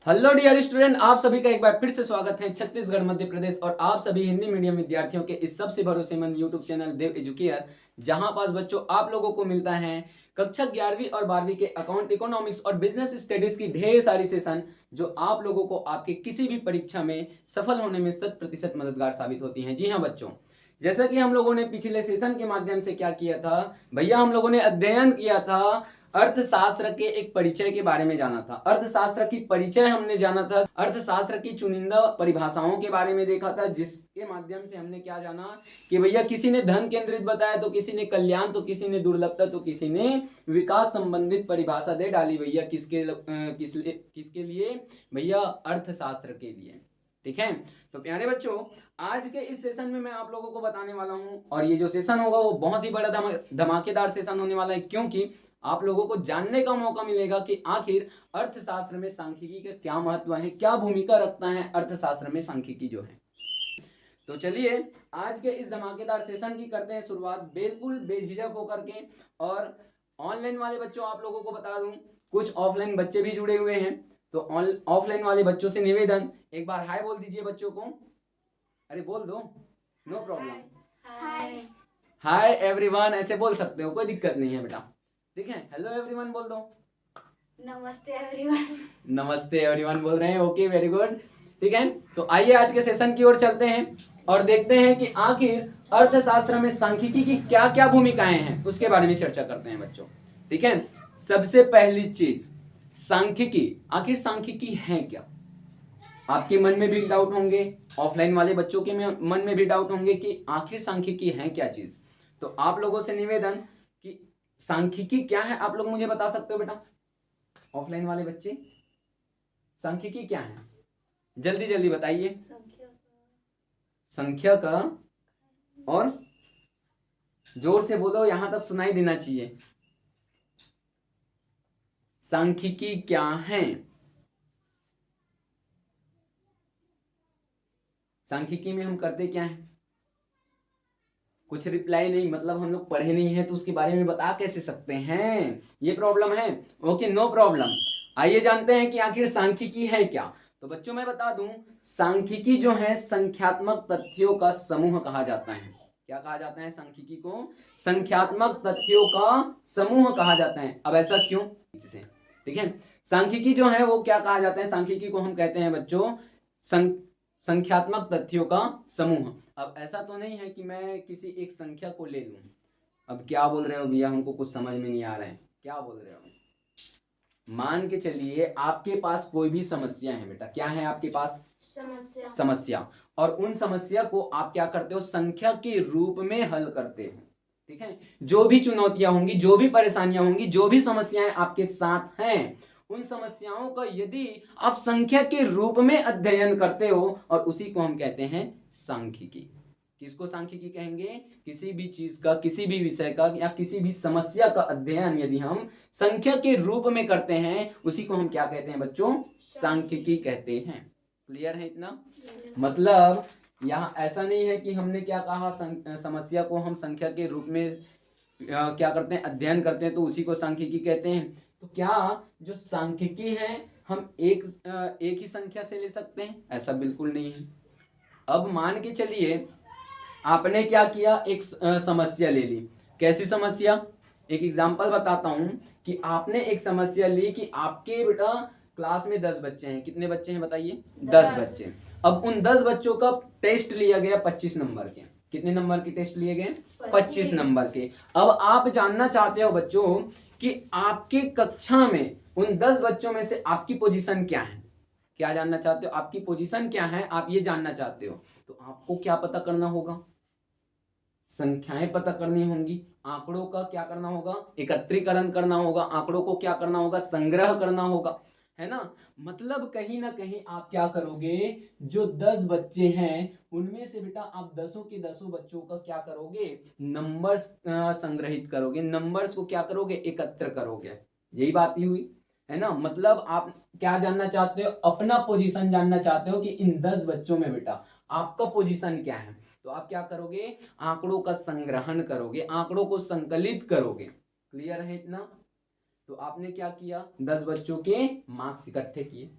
Hello dear student, आप सभी का एक बार फिर से स्वागत है छत्तीसगढ़ मध्य प्रदेश और आप सभी हिंदी मीडियम विद्यार्थियों के इस सबसे भरोसेमंद यूट्यूब चैनल देव एजुकेयर, जहां पास बच्चों आप लोगों को मिलता है कक्षा 11वीं और 12वीं के अकाउंट, इकोनॉमिक्स और बिजनेस स्टडीज की ढेर सारी सेशन जो आप लोगों को आपके किसी भी परीक्षा में सफल होने में 100% मददगार साबित होती है। जी हाँ बच्चों, जैसा कि हम लोगों ने पिछले सेशन के माध्यम से क्या किया था भैया, हम लोगों ने अध्ययन किया था अर्थशास्त्र के एक परिचय के बारे में जाना था। अर्थशास्त्र की परिचय हमने जाना था, अर्थशास्त्र की चुनिंदा परिभाषाओं के बारे में देखा था, जिसके माध्यम से हमने क्या जाना कि भैया किसी ने धन केंद्रित बताया तो किसी ने कल्याण, तो किसी ने दुर्लभता, तो किसी ने विकास संबंधित परिभाषा दे डाली भैया किसके लिए भैया, अर्थशास्त्र के लिए। ठीक है, तो प्यारे बच्चों आज के इस सेशन में मैं आप लोगों को बताने वाला हूं, और ये जो सेशन होगा वो बहुत ही बड़ा धमाकेदार सेशन होने वाला है, क्योंकि आप लोगों को जानने का मौका मिलेगा कि आखिर अर्थशास्त्र में सांख्यिकी का क्या महत्व है, क्या भूमिका रखता है अर्थशास्त्र में सांख्यिकी जो है। तो चलिए आज के इस धमाकेदार सेशन की करते हैं शुरुआत बिल्कुल बेझिझक होकर के। और ऑनलाइन वाले बच्चों आप लोगों को बता दूं, कुछ ऑफलाइन बच्चे भी जुड़े हुए हैं, तो ऑफलाइन वाले बच्चों से निवेदन, एक बार हाय बोल दीजिए बच्चों को। अरे बोल दो, नो प्रॉब्लम। हाय हाय एवरीवन ऐसे बोल सकते हो, कोई दिक्कत नहीं है बेटा। ठीक है, हेलो एवरीवन बोल दो। नमस्ते एवरीवन। नमस्ते एवरीवन बोल रहे हैं, ओके वेरी गुड। ठीक है, तो आइए आज के सेशन की ओर चलते हैं और देखते हैं कि आखिर अर्थशास्त्र में सांख्यिकी की क्या क्या भूमिकाएं हैं, उसके बारे में चर्चा करते हैं बच्चों। ठीक है, सबसे पहली चीज सांख्यिकी, आखिर सांख्यिकी है क्या। आपके मन में भी डाउट होंगे, ऑफलाइन वाले बच्चों के मन में भी डाउट होंगे कि आखिर सांख्यिकी है क्या चीज। तो आप लोगों से निवेदन कि सांख्यिकी क्या है, आप लोग मुझे बता सकते हो बेटा। ऑफलाइन वाले बच्चे सांख्यिकी क्या है, जल्दी जल्दी बताइए। संख्या का, और जोर से बोलो, यहां तक सुनाई देना चाहिए। सांख्यिकी क्या है, सांख्यिकी में हम करते क्या है। कुछ रिप्लाई नहीं, मतलब हम लोग पढ़े नहीं है तो उसके बारे में बता कैसे सकते हैं, ये प्रॉब्लम है। ओके नो प्रॉब्लम, आइए जानते हैं कि आखिर सांख्यिकी है क्या। तो बच्चों मैं बता दूं, सांख्यिकी जो है संख्यात्मक तथ्यों का समूह कहा जाता है। क्या कहा जाता है सांख्यिकी को, संख्यात्मक तथ्यों का समूह कहा जाता है। अब ऐसा क्यों, ठीक है, सांख्यिकी जो है वो क्या कहा जाता है, सांख्यिकी को हम कहते हैं बच्चों संख्यात्मक तथ्यों का समूह। अब ऐसा तो नहीं है कि मैं किसी एक संख्या को ले लूं। अब क्या बोल रहे हो भैया, हमको कुछ समझ में नहीं आ रहा है, क्या बोल रहे हो। मान के चलिए आपके पास कोई भी समस्या है बेटा, क्या है आपके पास, समस्या, और उन समस्या को आप क्या करते हो, संख्या के रूप में हल करते हो। ठीक है, जो भी चुनौतियां होंगी, जो भी परेशानियां होंगी, जो भी समस्याएं आपके साथ हैं, उन समस्याओं का यदि आप संख्या के रूप में अध्ययन करते हो, और उसी को हम कहते हैं सांख्यिकी। किसको सांख्यिकी कहेंगे, किसी भी चीज का, किसी भी विषय का या किसी भी समस्या का अध्ययन यदि हम संख्या के रूप में करते हैं, उसी को हम क्या कहते हैं बच्चों, सांख्यिकी कहते हैं। क्लियर है इतना। मतलब यहाँ ऐसा नहीं है कि हमने क्या कहा, समस्या को हम संख्या के रूप में क्या करते हैं, अध्ययन करते हैं, तो उसी को सांख्यिकी कहते हैं। तो क्या जो सांख्यिकी है हम एक ही संख्या से ले सकते हैं, ऐसा बिल्कुल नहीं है। अब मान के चलिए आपने क्या किया, एक समस्या ले ली। कैसी समस्या, एक एग्जांपल बताता हूं कि आपने एक समस्या ली कि आपके बेटा क्लास में 10 बच्चे हैं। कितने बच्चे हैं बताइए, 10 बच्चे। अब उन 10 बच्चों का टेस्ट लिया गया 25 नंबर के। कितने नंबर के टेस्ट लिए गए, 25 नंबर के। अब आप जानना चाहते हो बच्चों कि आपके कक्षा में उन 10 बच्चों में से आपकी पोजीशन क्या है। क्या जानना चाहते हो, आपकी पोजीशन क्या है, आप ये जानना चाहते हो। तो आपको क्या पता करना होगा, संख्याएं पता करनी होंगी, आंकड़ों का क्या करना होगा, एकत्रीकरण करना होगा, आंकड़ों को क्या करना होगा, संग्रह करना होगा, है ना। मतलब कहीं ना कहीं आप क्या करोगे, जो 10 बच्चे हैं उनमें से बेटा आप 10 के 10 बच्चों का क्या करोगे, नंबर्स संग्रहित करोगे, नंबर्स को क्या करोगे, एकत्र करोगे। यही बात ही हुई, है ना। मतलब आप क्या जानना चाहते हो, अपना पोजीशन जानना चाहते हो कि इन 10 बच्चों में बेटा आपका पोजीशन क्या है। तो आप क्या करोगे, आंकड़ों का संग्रहण करोगे, आंकड़ों को संकलित करोगे। क्लियर है इतना। तो आपने क्या किया, 10 बच्चों के मार्क्स इकट्ठे किए।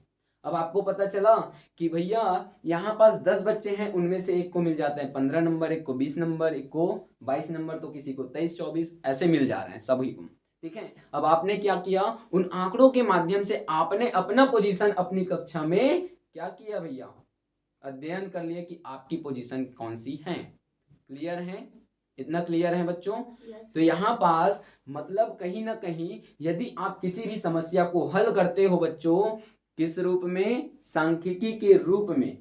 अब आपको पता चला कि भैया यहाँ पास 10 बच्चे हैं, उनमें से एक को मिल जाता है 15 नंबर, एक को 20 नंबर, एक को 22 नंबर, तो किसी को 23 24 ऐसे मिल जा रहे हैं सभी को। ठीक है, अब आपने क्या किया, उन आंकड़ों के माध्यम से आपने अपना पोजीशन अपनी कक्षा में क्या किया भैया, अध्ययन कर लिया कि आपकी पोजीशन कौन सी है। क्लियर है, इतना क्लियर है बच्चों? तो यहाँ पास मतलब कहीं ना कहीं यदि आप किसी भी समस्या को हल करते हो बच्चों, किस रूप में, सांख्यिकी के रूप में,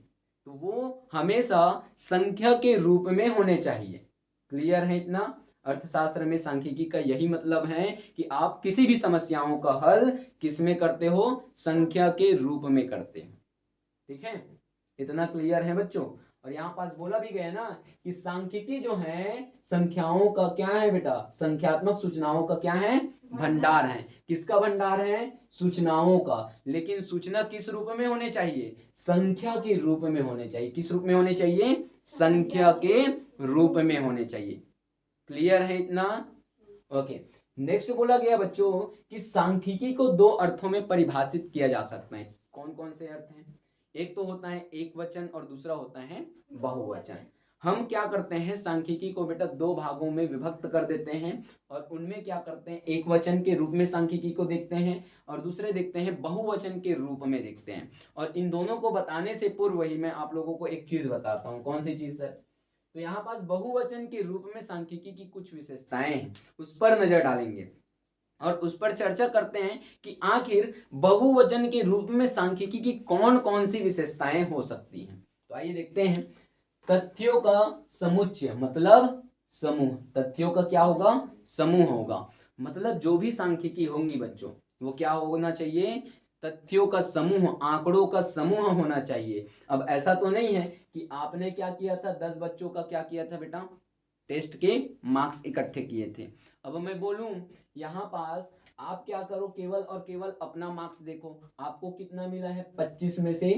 तो वो हमेशा संख्या के रूप में होने चाहिए। क्लियर है इतना? अर्थशास्त्र में सांख्यिकी का यही मतलब है कि आप किसी भी समस्याओं का हल किस में करते हो, संख्या के रूप में करते हो। ठीक है, इतना क्लियर है बच्चों? और यहाँ पास बोला भी गया ना कि सांख्यिकी जो है संख्याओं का क्या है बेटा, संख्यात्मक सूचनाओं का क्या है, भंडार है। किसका भंडार है, सूचनाओं का। लेकिन सूचना किस रूप में होने चाहिए, संख्या के रूप में होने चाहिए। किस रूप में होने चाहिए, संख्या के रूप में होने चाहिए। क्लियर है इतना? ओके, नेक्स्ट बोला गया बच्चों कि सांख्यिकी को दो अर्थों में परिभाषित किया जा सकता है। कौन कौन से अर्थ हैं? एक तो होता है एक वचन और दूसरा होता है बहुवचन। हम क्या करते हैं, सांख्यिकी को बेटा दो भागों में विभक्त कर देते हैं और उनमें क्या करते हैं, एक वचन के रूप में सांख्यिकी को देखते हैं और दूसरे देखते हैं बहुवचन के रूप में देखते हैं। और इन दोनों को बताने से पूर्व ही मैं आप लोगों को एक चीज बताता हूँ। कौन सी चीज है? तो यहाँ पास बहुवचन के रूप में सांख्यिकी की कुछ विशेषताएं हैं, उस पर नजर डालेंगे और उस पर चर्चा करते हैं कि आखिर बहुवचन के रूप में सांख्यिकी की कौन कौन सी विशेषताएं हो सकती हैं। तो आइए देखते हैं। तथ्यों का समुच्चय मतलब समूह। तथ्यों का क्या होगा, समूह होगा। मतलब जो भी सांख्यिकी होंगी बच्चों वो क्या होना चाहिए, तथ्यों का समूह, आंकड़ों का समूह होना चाहिए। अब ऐसा तो नहीं है कि आपने क्या किया था, 10 बच्चों का क्या किया था बेटा, टेस्ट के मार्क्स इकट्ठे किए थे। अब मैं बोलूं यहाँ पास आप क्या करो, केवल और केवल अपना मार्क्स देखो। आपको कितना मिला है, 25 में से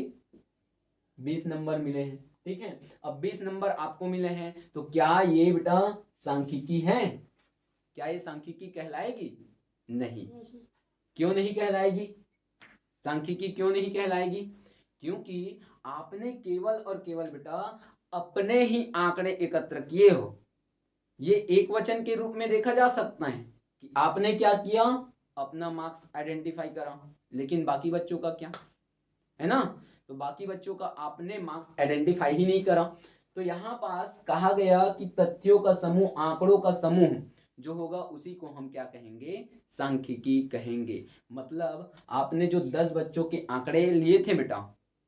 20 नंबर मिले हैं। ठीक है, अब 20 नंबर आपको मिले हैं, तो क्या ये बेटा सांख्यिकी है? क्या ये सांख्यिकी कहलाएगी? नहीं। क्यों नहीं कहलाएगी? सांख्यिकी क्यों नहीं कहलाएगी? क्योंकि आपने केवल और केवल बेटा अपने ही आंकड़े एकत्र किए हो। ये एक वचन के रूप में देखा जा सकता है कि आपने क्या किया, अपना मार्क्स आइडेंटिफाई करा, लेकिन बाकी बच्चों का क्या है ना, तो बाकी बच्चों का आपने मार्क्स आइडेंटिफाई ही नहीं करा। तो यहाँ पास कहा गया कि तथ्यों का समूह, आंकड़ों का समूह जो होगा उसी को हम क्या कहेंगे, सांख्यिकी कहेंगे। मतलब आपने जो 10 बच्चों के आंकड़े लिए थे बेटा,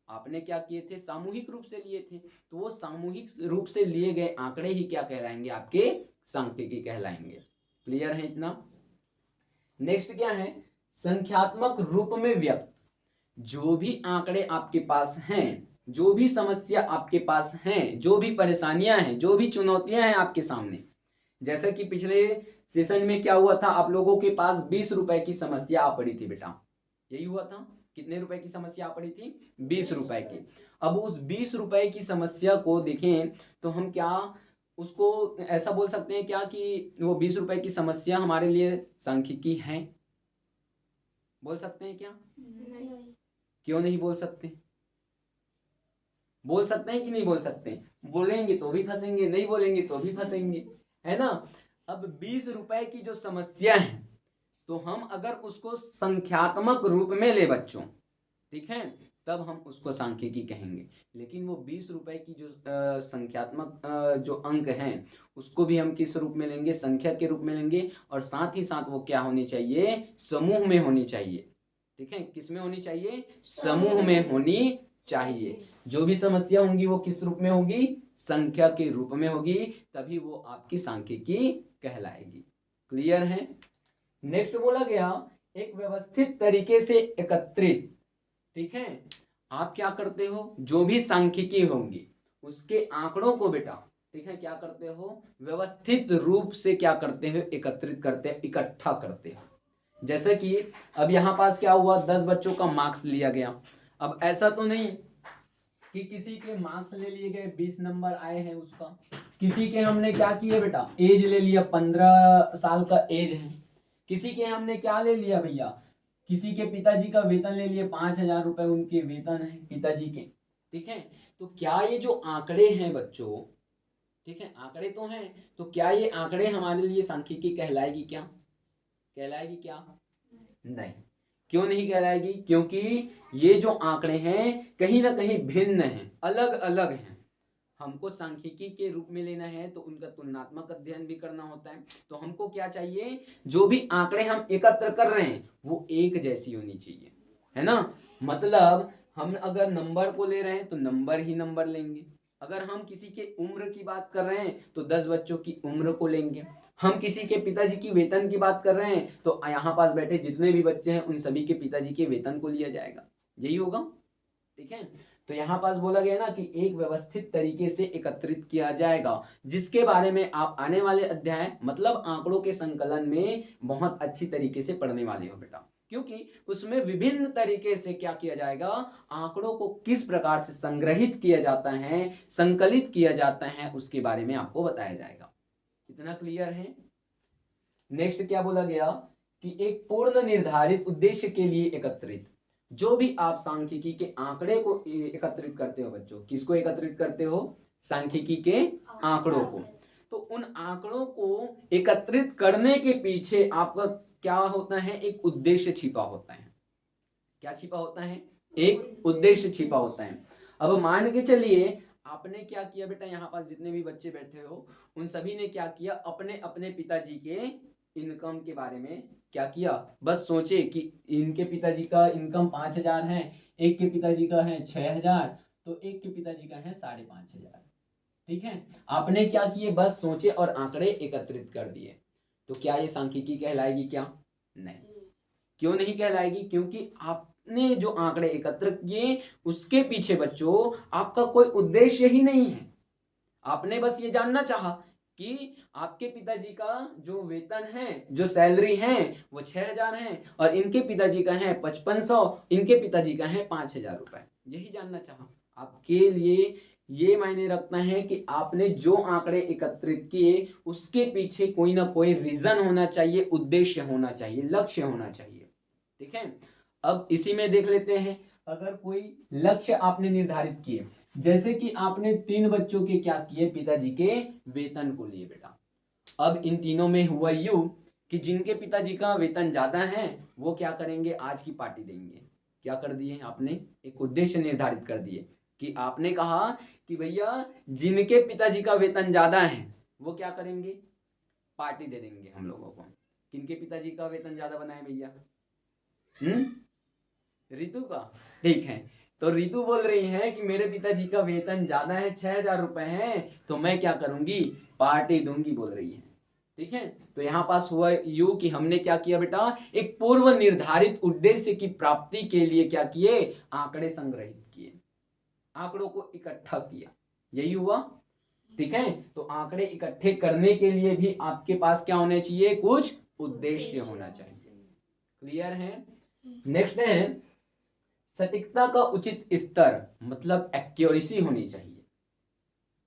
आपने क्या किए थे, सामूहिक रूप से लिए थे, तो वो सामूहिक रूप से लिए गए आंकड़े ही क्या कहलाएंगे, आपके सांख्यिकी कहलाएंगे। क्लियर है इतना? नेक्स्ट क्या है, संख्यात्मक रूप में व्यक्त। जो भी आंकड़े आपके पास हैं, जो भी समस्या आपके पास हैं, जो भी परेशानियां हैं, जो भी चुनौतियां हैं आपके सामने, जैसे कि पिछले सेशन में क्या हुआ था, आप लोगों के पास 20 रुपए की समस्या आ पड़ी थी बेटा, यही हुआ था। कितने रुपए की समस्या आ पड़ी थी, 20 रुपए की। अब उस 20 रुपए की समस्या को देखें तो हम क्या उसको ऐसा बोल सकते हैं क्या कि वो 20 रुपए की समस्या हमारे लिए सांख्यिकी है? बोल सकते हैं क्या? नहीं। क्यों नहीं बोल सकते? बोल सकते हैं कि नहीं बोल सकते? बोलेंगे तो भी फंसेंगे, नहीं बोलेंगे तो भी फंसेंगे, है ना। अब 20 रुपए की जो समस्या है, तो हम अगर उसको संख्यात्मक रूप में ले बच्चों, ठीक है, तब हम उसको सांख्यिकी कहेंगे। लेकिन वो 20 रुपए की जो संख्यात्मक जो अंक हैं उसको भी हम किस रूप में लेंगे, संख्या के रूप में लेंगे। और साथ ही साथ वो क्या होनी चाहिए, समूह में होनी चाहिए। ठीक है, किस में होनी चाहिए, समूह में होनी चाहिए। जो भी समस्या होंगी वो किस रूप में होगी, संख्या के रूप में होगी, तभी वो आपकी सांख्यिकी कहलाएगी। क्लियर है? नेक्स्ट बोला गया एक व्यवस्थित तरीके से एकत्रित। ठीक है, आप क्या करते हो, जो भी सांख्यिकी होंगी उसके आंकड़ों को बेटा, ठीक है, क्या करते हो, व्यवस्थित रूप से क्या करते हो, एकत्रित करते हैं, इकट्ठा करते हैं। जैसे कि अब यहाँ पास क्या हुआ, 10 बच्चों का मार्क्स लिया गया। अब ऐसा तो नहीं कि किसी के मार्क्स ले लिए गए, 20 नंबर आए हैं उसका, किसी के हमने क्या किया बेटा, एज ले लिया, 15 साल का एज है। किसी के हमने क्या ले लिया भैया, किसी के पिताजी का वेतन ले लिए 5,000 रुपए उनके वेतन है पिताजी के, ठीक है। तो क्या ये जो आंकड़े हैं बच्चों, ठीक है, आंकड़े तो हैं, तो क्या ये आंकड़े हमारे लिए सांख्यिकी कहलाएगी क्या? कहलाएगी क्या? नहीं। क्यों नहीं कहलाएगी? क्योंकि ये जो आंकड़े हैं कहीं ना कहीं भिन्न हैं, अलग अलग हैं। हमको सांख्यिकी के रूप में लेना है तो उनका तुलनात्मक अध्ययन भी करना होता है। तो हमको क्या चाहिए, जो भी आंकड़े हम एकत्र कर रहे हैं वो एक जैसी होनी चाहिए, है ना। मतलब हम अगर नंबर को ले रहे हैं तो नंबर ही नंबर लेंगे। अगर हम किसी के उम्र की बात कर रहे हैं तो 10 बच्चों की उम्र को लेंगे। हम किसी के पिताजी की वेतन की बात कर रहे हैं तो यहाँ पास बैठे जितने भी बच्चे हैं उन सभी के पिताजी के वेतन को लिया जाएगा। यही होगा, ठीक है। तो यहाँ पास बोला गया ना कि एक व्यवस्थित तरीके से एकत्रित किया जाएगा, जिसके बारे में आप आने वाले अध्याय मतलब आंकड़ों के संकलन में बहुत अच्छी तरीके से पढ़ने वाले हो बेटा, क्योंकि उसमें विभिन्न तरीके से क्या किया जाएगा, आंकड़ों को किस प्रकार से संग्रहित किया जाता है, संकलित किया जाता है, उसके बारे में आपको बताया जाएगा। कितना क्लियर है? नेक्स्ट क्या बोला गया कि एक पूर्ण निर्धारित उद्देश्य के लिए एकत्रित, जो भी आप सांख्यिकी के आंकड़े को एकत्रित करते हो बच्चों, किसको एकत्रित करते हो? सांख्यिकी के आंकड़ों को। तो उन आंकड़ों को एकत्रित करने के पीछे आपका क्या होता है, एक उद्देश्य छिपा होता है। क्या छिपा होता है? एक उद्देश्य छिपा होता है। अब मान के चलिए आपने क्या किया बेटा, यहाँ पास जितने भी बच्चे बैठे हो उन सभी ने क्या किया, अपने अपने पिताजी के इनकम के बारे में क्या किया, बस सोचे कि इनके पिताजी का इनकम 5,000 है, एक के पिताजी का है 6,000, तो एक के पिताजी का है 5,500, ठीक है। आपने क्या किए, बस सोचे और आंकड़े एकत्रित कर दिए। तो क्या ये सांख्यिकी कहलाएगी क्या? नहीं। क्यों नहीं कहलाएगी? क्योंकि आपने जो आंकड़े एकत्र किए उसके पीछे बच्चों आपका कोई उद्देश्य ही नहीं है। आपने बस ये जानना चाहा कि आपके पिताजी का जो वेतन है, जो सैलरी है वो 6,000 है और इनके पिताजी का है 5,500, इनके पिताजी का है 5,000 रुपए। यही जानना चाहा। आपके लिए ये मायने रखता है कि आपने जो आंकड़े एकत्रित किए उसके पीछे कोई ना कोई रीजन होना चाहिए, उद्देश्य होना चाहिए, लक्ष्य होना चाहिए, ठीक है। अब इसी में देख लेते हैं, अगर कोई लक्ष्य आपने निर्धारित किए, जैसे कि आपने 3 बच्चों के क्या किए, पिताजी के वेतन को लिए बेटा। अब इन तीनों में हुआ यूं कि जिनके पिताजी का वेतन ज्यादा है वो क्या करेंगे, आज की पार्टी देंगे। क्या कर दिए आपने, एक उद्देश्य निर्धारित कर दिए कि आपने कहा कि भैया जिनके पिताजी का वेतन ज्यादा है वो क्या करेंगे, पार्टी दे देंगे हम लोगों को। किनके पिताजी का वेतन ज्यादा बना है भैया? रितु का, ठीक है। तो रितु बोल रही है कि मेरे पिताजी का वेतन ज्यादा है, 6,000 रुपए है, तो मैं क्या करूंगी, पार्टी दूंगी, बोल रही है, ठीक है। तो यहाँ पास हुआ यू कि हमने क्या किया बेटा, एक पूर्व निर्धारित उद्देश्य की प्राप्ति के लिए क्या किए, आंकड़े संग्रहित किए, आंकड़ों को इकट्ठा किया। यही हुआ, ठीक है। तो आंकड़े इकट्ठे करने के लिए भी आपके पास क्या होना चाहिए, कुछ उद्देश्य होना चाहिए। क्लियर है? नेक्स्ट है सटीकता का उचित स्तर, मतलब एक्यूरेसी होनी चाहिए,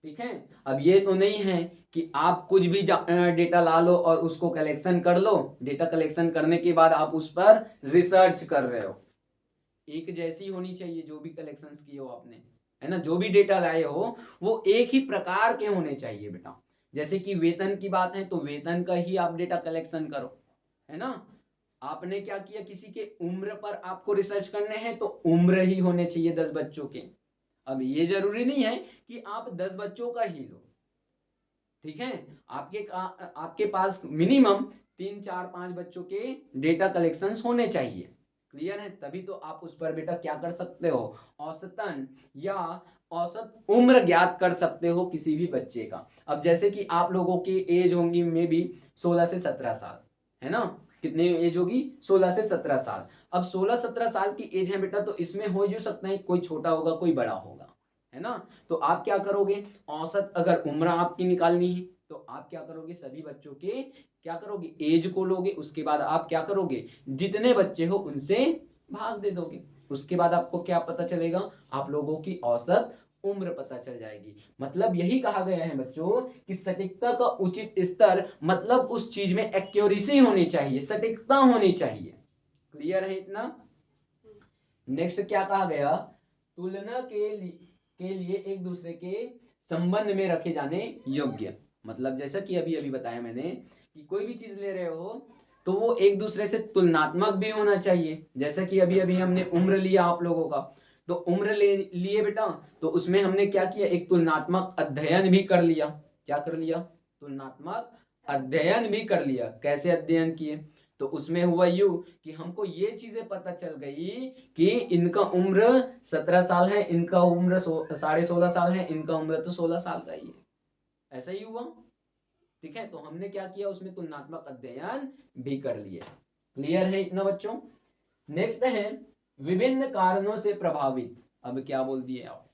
ठीक है। अब ये तो नहीं है कि आप कुछ भी डेटा ला लो और उसको कलेक्शन कर लो, डेटा कलेक्शन करने के बाद आप उस पर रिसर्च कर रहे हो। एक जैसी होनी चाहिए जो भी कलेक्शन किए हो आपने, है ना, जो भी डेटा लाए हो वो एक ही प्रकार के होने चाहिए बेटा। जैसे कि वेतन की बात है तो वेतन का ही आप डेटा कलेक्शन करो, है ना। आपने क्या किया, किसी के उम्र पर आपको रिसर्च करने हैं तो उम्र ही होने चाहिए 10 बच्चों के। अब ये जरूरी नहीं है कि आप 10 बच्चों का ही लो, ठीक है। आपके पास मिनिमम 3, 4, 5 बच्चों के डेटा कलेक्शन होने चाहिए। क्लियर है? तभी तो आप उस पर बेटा क्या कर सकते हो, औसतन या औसत उम्र ज्ञात कर सकते हो किसी भी बच्चे का। अब जैसे कि आप लोगों की एज होंगी मे बी 16 से 17 साल, है ना। कितनी एज होगी, 16 से 17 साल। अब 16-17 साल की एज है बेटा, तो इसमें हो ही सकता है कोई छोटा होगा कोई बड़ा होगा, है ना। तो आप क्या करोगे, औसत अगर उम्र आपकी निकालनी है तो आप क्या करोगे, सभी बच्चों के क्या करोगे, एज को लोगे, उसके बाद आप क्या करोगे, जितने बच्चे हो उनसे भाग दे दोगे। उसके बाद आपको क्या पता चलेगा, आप लोगों की औसत उम्र पता चल जाएगी। मतलब यही कहा गया है बच्चों कि सटीकता का उचित स्तर, मतलब उस चीज में एक्यूरेसी होनी चाहिए, सटीकता होनी चाहिए। क्लियर है इतना? नेक्स्ट क्या कहा गया? तुलना के लिए एक दूसरे के संबंध में रखे जाने योग्य। मतलब जैसा कि अभी अभी बताया मैंने कि कोई भी चीज ले रहे हो तो वो एक दूसरे से तुलनात्मक भी होना चाहिए। जैसा कि अभी अभी हमने उम्र लिया आप लोगों का, तो उम्र लिए बेटा, तो उसमें हमने क्या किया? एक तुलनात्मक अध्ययन भी कर लिया। क्या कर लिया? तुलनात्मक अध्ययन भी कर लिया। कैसे अध्ययन किए? तो उसमें हुआ यूं कि हमको ये चीजें पता चल गई कि इनका उम्र 17 साल है, इनका उम्र 16.5 साल है, इनका उम्र तो 16 साल का ही है। ऐसा ही हुआ, ठीक है? तो हमने क्या किया? उसमें तुलनात्मक अध्ययन भी कर लिए। क्लियर है इतना बच्चों? नेक्स्ट है विभिन्न कारणों से प्रभावित। अब क्या बोल दिए आप?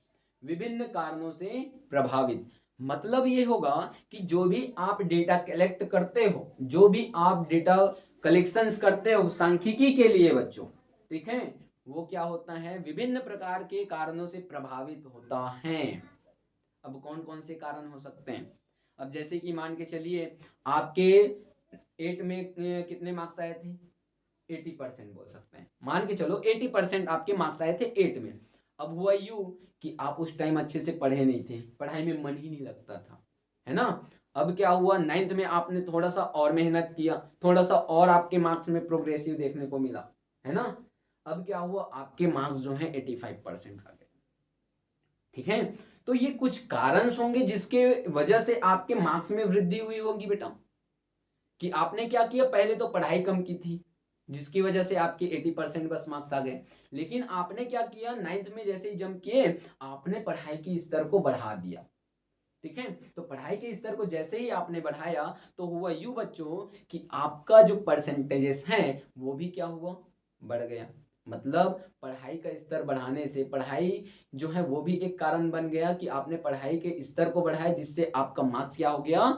विभिन्न कारणों से प्रभावित। मतलब ये होगा कि जो भी आप डेटा कलेक्ट करते हो, जो भी आप डेटा कलेक्शंस करते हो सांख्यिकी के लिए बच्चों, ठीक है, वो क्या होता है? विभिन्न प्रकार के कारणों से प्रभावित होता है। अब कौन कौन से कारण हो सकते हैं? अब जैसे कि मान के चलिए आपके 8 में कितने मार्क्स आए थे? 80% बोल सकते हैं। मान के चलो 80% आपके मार्क्स आए थे 8 में। अब हुआ यूं कि आप उस टाइम अच्छे से पढ़े नहीं थे, पढ़ाई में मन ही नहीं लगता था, है ना? अब क्या हुआ? 9th में आपने थोड़ा सा और मेहनत किया, थोड़ा सा और आपके मार्क्स में प्रोग्रेसिव देखने को मिला, है ना? अब क्या हुआ? आपके मार्क्स जो है 85% आ गए, ठीक है? तो ये कुछ कारण होंगे जिसके वजह से आपके मार्क्स में वृद्धि हुई होगी बेटा। कि आपने क्या किया? पहले तो पढ़ाई कम की थी जिसकी वजह से आपके 80% बस मार्क्स आ गए। लेकिन आपने क्या किया? 9th में जैसे ही जंप किए, आपने पढ़ाई के स्तर को बढ़ा दिया, ठीक है? तो पढ़ाई के स्तर को जैसे ही आपने बढ़ाया तो हुआ यूं बच्चों कि आपका जो परसेंटेजेस हैं वो भी क्या हुआ? बढ़ गया। मतलब पढ़ाई का स्तर बढ़ाने से पढ़ाई जो है वो भी एक कारण बन गया कि आपने पढ़ाई के स्तर को बढ़ाया, जिससे आपका मार्क्स क्या हो गया?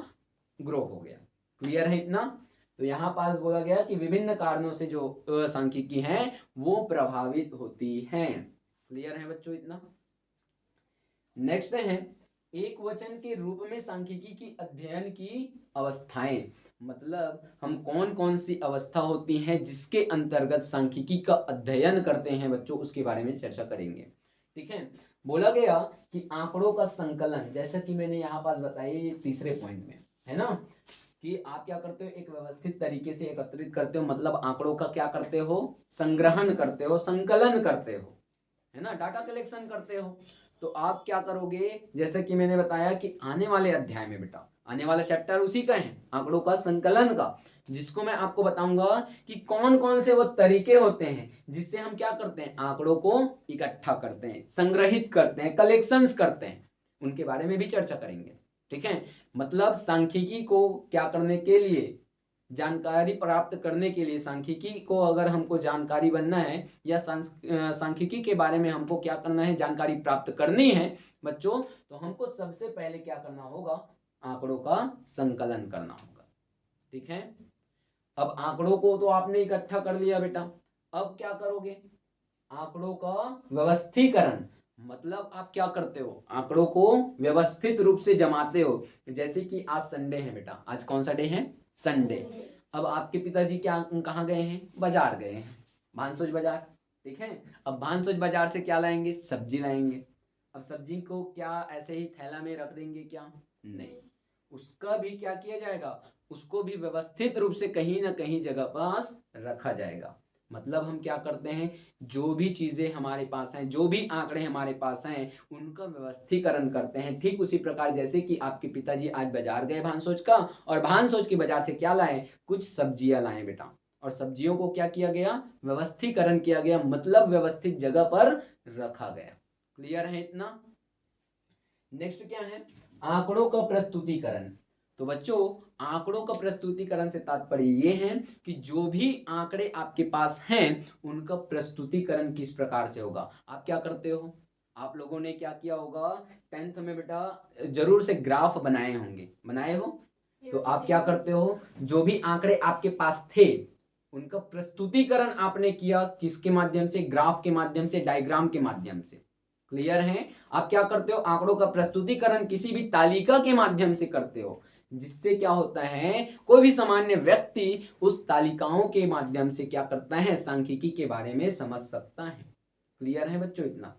ग्रो हो गया। क्लियर है इतना? तो यहाँ पास बोला गया कि विभिन्न कारणों से जो सांख्यिकी हैं वो प्रभावित होती हैं। क्लियर है बच्चों इतना? नेक्स्ट है एक वचन के रूप में सांख्यिकी की अध्ययन की अवस्थाएं। मतलब हम कौन कौन सी अवस्था होती हैं जिसके अंतर्गत सांख्यिकी का अध्ययन करते हैं बच्चों, उसके बारे में चर्चा करेंगे, ठीक है? बोला गया कि आंकड़ों का संकलन, जैसा कि मैंने यहाँ पास बताया तीसरे पॉइंट में, है ना? कि आप क्या करते हो? एक व्यवस्थित तरीके से एकत्रित करते हो, मतलब आंकड़ों का क्या करते हो? संग्रहण करते हो, संकलन करते हो, है ना? डाटा कलेक्शन करते हो। तो आप क्या करोगे? जैसे कि मैंने बताया कि आने वाले अध्याय में बेटा, आने वाला चैप्टर उसी का है, आंकड़ों का संकलन का, जिसको मैं आपको बताऊंगा कि कौन कौन से वो तरीके होते हैं जिससे हम क्या करते हैं? आंकड़ों को इकट्ठा करते हैं, संग्रहित करते हैं, कलेक्शंस करते हैं। उनके बारे में भी चर्चा करेंगे, ठीक है? मतलब सांख्यिकी को क्या करने के लिए, जानकारी प्राप्त करने के लिए, सांख्यिकी को अगर हमको जानकारी बनना है या सांख्यिकी के बारे में हमको क्या करना है? जानकारी प्राप्त करनी है बच्चों, तो हमको सबसे पहले क्या करना होगा? आंकड़ों का संकलन करना होगा, ठीक है? अब आंकड़ों को तो आपने इकट्ठा कर लिया बेटा, अब क्या करोगे? आंकड़ों का व्यवस्थीकरण। मतलब आप क्या करते हो? आंकड़ों को व्यवस्थित रूप से जमाते हो। जैसे कि आज संडे है बेटा, आज कौन सा डे है? संडे। अब आपके पिताजी क्या कहाँ गए हैं? बाजार गए हैं, भानसोज बाजार, ठीक है? अब भानसोज बाजार से क्या लाएंगे? सब्जी लाएंगे। अब सब्जी को क्या ऐसे ही थैला में रख देंगे क्या? नहीं, उसका भी क्या किया जाएगा? उसको भी व्यवस्थित रूप से कहीं ना कहीं जगह पास रखा जाएगा। मतलब हम क्या करते हैं? जो भी चीजें हमारे पास हैं, जो भी आंकड़े हमारे पास हैं, उनका व्यवस्थीकरण करते हैं। ठीक उसी प्रकार जैसे कि आपके पिताजी आज बाजार गए भानसोच का, और भानसोच के बाजार से क्या लाए? कुछ सब्जियां लाए बेटा, और सब्जियों को क्या किया गया? व्यवस्थीकरण किया गया, मतलब व्यवस्थित जगह पर रखा गया। क्लियर है इतना? नेक्स्ट क्या है? आंकड़ों का प्रस्तुतिकरण। तो बच्चों आंकड़ों का प्रस्तुतिकरण से तात्पर्य ये है कि जो भी आंकड़े आपके पास हैं उनका प्रस्तुतिकरण किस प्रकार से होगा। आप क्या करते हो? आप लोगों ने क्या किया होगा? 10th में बेटा जरूर से ग्राफ बनाए होंगे, बनाए हो? तो आप क्या करते हो? जो भी आंकड़े आपके पास थे उनका प्रस्तुतिकरण आपने किया, किसके माध्यम से? ग्राफ के माध्यम से, डायग्राम के माध्यम से। क्लियर है? आप क्या करते हो? आंकड़ों का प्रस्तुतिकरण किसी भी तालिका के माध्यम से करते हो। जिससे क्या होता है, कोई भी सामान्य व्यक्ति उस तालिकाओं के माध्यम से क्या करता है, सांख्यिकी के बारे में समझ सकता है। क्लियर है बच्चों इतना?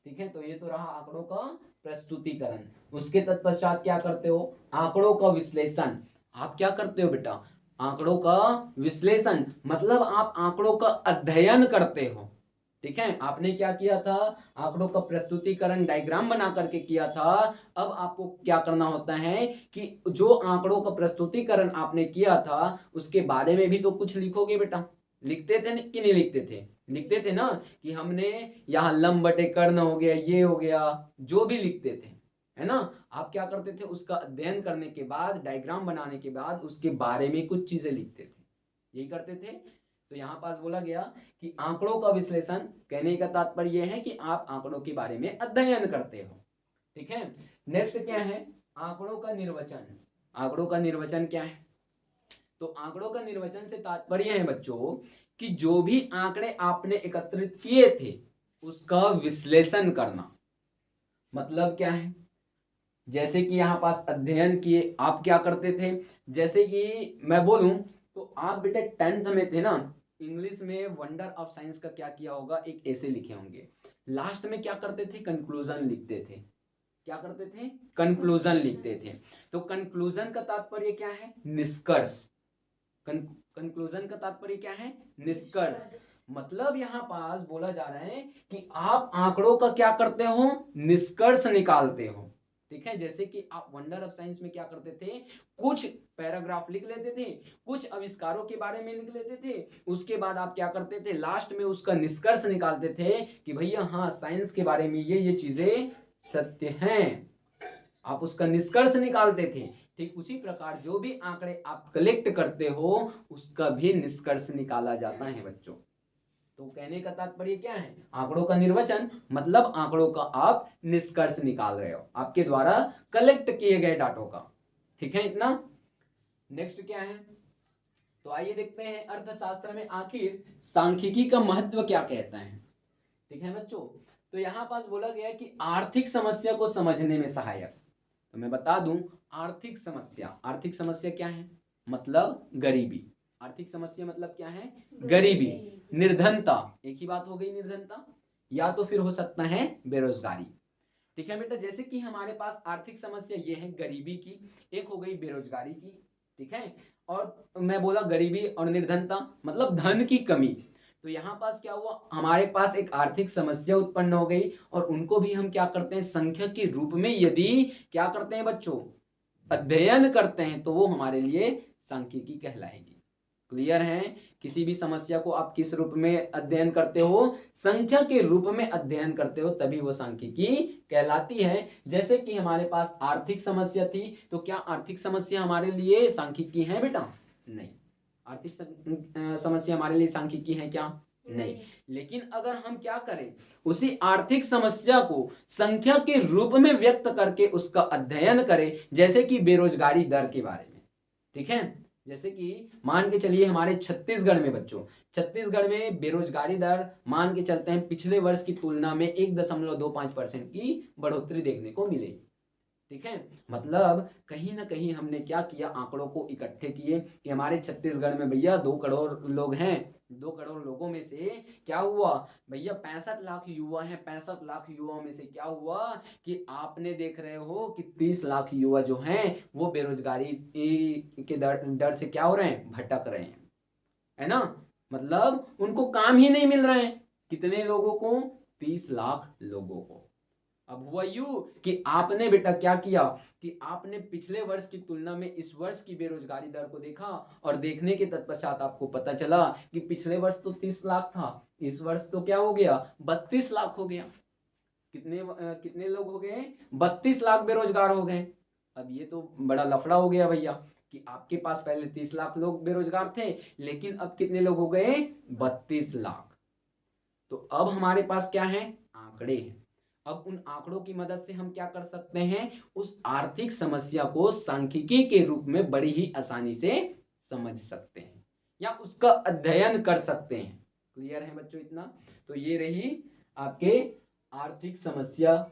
ठीक है, तो ये तो रहा आंकड़ों का प्रस्तुतिकरण। उसके तत्पश्चात क्या करते हो, आंकड़ों का विश्लेषण। आप क्या करते हो बेटा, आंकड़ों का विश्लेषण मतलब आप आंकड़ों का अध्ययन करते हो। ठीक है, आपने क्या किया था, आंकड़ों का प्रस्तुतिकरण डायग्राम बना करके किया था। अब आपको क्या करना होता है कि जो आंकड़ों का प्रस्तुतिकरण आपने किया था उसके बारे में भी तो कुछ लिखोगे बेटा। लिखते थे कि नहीं लिखते थे? लिखते थे ना, कि हमने यहाँ लंब बटे कर्ण हो गया, ये हो गया, जो भी लिखते थे, है ना। आप क्या करते थे, उसका अध्ययन करने के बाद, डायग्राम बनाने के बाद उसके बारे में कुछ चीजें लिखते थे, यही करते थे। तो यहाँ पास बोला गया कि आंकड़ों का विश्लेषण, कहने का तात्पर्य यह है कि आप आंकड़ों के बारे में अध्ययन करते हो। ठीक है, नेक्स्ट क्या है, आंकड़ों का निर्वचन। आंकड़ों का निर्वचन क्या है, तो आंकड़ों का निर्वचन से तात्पर्य है बच्चों कि जो भी आंकड़े आपने एकत्रित किए थे उसका विश्लेषण करना। मतलब क्या है, जैसे कि यहाँ पास अध्ययन किए, आप क्या करते थे, जैसे कि मैं बोलूं तो आप बेटे 10th में थे ना, इंग्लिश में वंडर ऑफ साइंस का क्या किया होगा, एक ऐसे लिखे होंगे। लास्ट में क्या करते थे, कंक्लूजन लिखते थे। क्या करते थे, कंक्लूजन लिखते थे। तो कंक्लूजन का तात्पर्य क्या है, निष्कर्ष। कंक्लूजन का तात्पर्य क्या है, निष्कर्ष। मतलब यहाँ पास बोला जा रहा है कि आप आंकड़ों का क्या करते हो, निष्कर्ष निकालते हो। ठीक है, जैसे कि आप वंडर ऑफ साइंस में क्या करते थे, कुछ पैराग्राफ लिख लेते थे, कुछ आविष्कारों के बारे में लिख लेते थे, उसके बाद आप क्या करते थे, लास्ट में उसका निष्कर्ष निकालते थे कि भैया हाँ साइंस के बारे में ये चीजें सत्य हैं, आप उसका निष्कर्ष निकालते थे। ठीक उसी प्रकार जो भी आंकड़े आप कलेक्ट करते हो उसका भी निष्कर्ष निकाला जाता है बच्चों। तो कहने का तात्पर्य क्या है, आंकड़ों का निर्वचन मतलब आंकड़ों का आप निष्कर्ष निकाल रहे हो आपके द्वारा कलेक्ट किए गए डाटों का। ठीक है इतना। नेक्स्ट क्या है, तो आइए देखते हैं अर्थशास्त्र में आखिर सांख्यिकी का महत्व क्या कहता है। ठीक है बच्चों, तो यहां पास बोला गया कि आर्थिक समस्या को समझने में सहायक। तो मैं बता दूं, आर्थिक समस्या क्या है, मतलब गरीबी। आर्थिक समस्या मतलब क्या है, गरीबी, निर्धनता, एक ही बात हो गई निर्धनता, या तो फिर हो सकता है बेरोजगारी। ठीक है बेटा, जैसे कि हमारे पास आर्थिक समस्या ये है गरीबी की, एक हो गई बेरोजगारी की। ठीक है, और मैं बोला गरीबी और निर्धनता मतलब धन की कमी। तो यहाँ पास क्या हुआ, हमारे पास एक आर्थिक समस्या उत्पन्न हो गई और उनको भी हम क्या करते हैं, संख्या के रूप में यदि क्या करते हैं बच्चों, अध्ययन करते हैं तो वो हमारे लिए सांख्यिकी कहलाएगी। क्लियर है, किसी भी समस्या को आप किस रूप में अध्ययन करते हो, संख्या के रूप में अध्ययन करते हो, तभी वो सांख्यिकी कहलाती है। जैसे कि हमारे पास आर्थिक समस्या थी, तो क्या आर्थिक समस्या हमारे लिए सांख्यिकी है बेटा, नहीं। आर्थिक समस्या हमारे लिए सांख्यिकी है क्या, नहीं। लेकिन अगर हम क्या करें, उसी आर्थिक समस्या को संख्या के रूप में व्यक्त करके उसका अध्ययन करें, जैसे कि बेरोजगारी दर के बारे में। ठीक है, जैसे कि मान के चलिए हमारे छत्तीसगढ़ में बच्चों, छत्तीसगढ़ में बेरोजगारी दर मान के चलते हैं पिछले वर्ष की तुलना में 1.25% की बढ़ोतरी देखने को मिलेगी। ठीक है, मतलब कहीं ना कहीं हमने क्या किया, आंकड़ों को इकट्ठे किए कि हमारे छत्तीसगढ़ में भैया 2 करोड़ लोग हैं, 2 करोड़ लोगों में से क्या हुआ भैया, 65 लाख युवा हैं, 65 लाख युवाओं में से क्या हुआ कि आपने देख रहे हो कि 30 लाख युवा जो हैं वो बेरोजगारी के डर से क्या हो रहे हैं, भटक रहे हैं, है ना। मतलब उनको काम ही नहीं मिल रहे हैं, कितने लोगों को, 30 लाख लोगों को। अब हुआ यूं कि आपने बेटा क्या किया कि आपने पिछले वर्ष की तुलना में इस वर्ष की बेरोजगारी दर को देखा और देखने के तत्पश्चात आपको पता चला कि पिछले वर्ष तो 30 लाख था, इस वर्ष तो क्या हो गया, 32 लाख हो गया। कितने लोग हो गए, 32 लाख बेरोजगार हो गए। अब ये तो बड़ा लफड़ा हो गया भैया कि आपके पास पहले 30 लाख लोग बेरोजगार थे, लेकिन अब कितने लोग हो गए, 32 लाख। तो अब हमारे पास क्या है, आंकड़े हैं। अब उन आंकड़ों की मदद से हम क्या कर सकते हैं, उस आर्थिक समस्या को सांख्यिकी के रूप में बड़ी ही आसानी से समझ सकते हैं या उसका अध्ययन कर सकते हैं। क्लियर है बच्चों इतना। तो ये रही आपके आर्थिक समस्या।